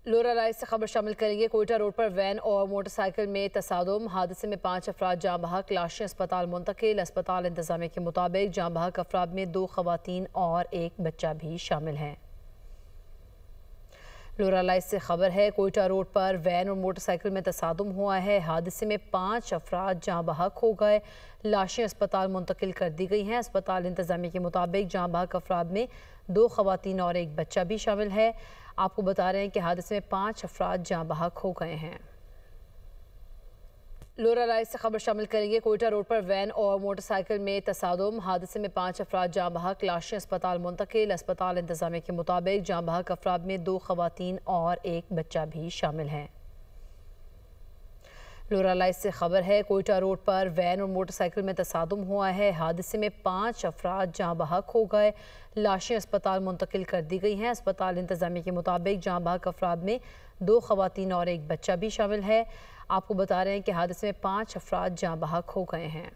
लोरा live से खबर शामिल करेंगे। कोयटा रोड पर वैन और मोटरसाइकिल में तसादुम, हादसे में 5 अफराद जाँ बहक, लाशें अस्पताल मुंतकिल। अस्पताल इंतजामिया के मुताबिक जाँ बहक अफराद में 2 खवातीन और 1 बच्चा भी शामिल हैं। लोरा लाइव से खबर है, कोयटा रोड पर वैन और मोटरसाइकिल में तसादुम हुआ है। हादसे में 5 अफराद जाँ बहक हो गए, लाशें अस्पताल मुंतकिल कर दी गई हैं। अस्पताल इंतजामिया के मुताबिक जाँ बहक अफराद में 2 खवातीन और 1 बच्चा भी शामिल है। आपको बता रहे हैं कि हादसे में 5 अफराद जाँ बहक हो गए हैं। लोरा लाइव से खबर शामिल करेंगे। कोयटा रोड पर वैन और मोटरसाइकिल में तसादुम, हादसे में 5 अफराद जाँ बहक, लाशें अस्पताल मुंतकिल। अस्पताल इंतजामिया के मुताबिक जाँ बहक अफराद में 2 खवातीन और 1 बच्चा भी शामिल हैं। लोरा लाइव से खबर है, कोयटा रोड पर वैन और मोटरसाइकिल में तसादुम हुआ है। हादसे में 5 अफराद जाँ बहक हो गए, लाशें अस्पताल मुंतकिल कर दी गई हैं। अस्पताल इंतजामिया के मुताबिक जाँ बहक अफराद में 2 खवातीन और 1 बच्चा भी शामिल है। आपको बता रहे हैं कि हादसे में 5 अफराद जाँ बहक हो गए हैं।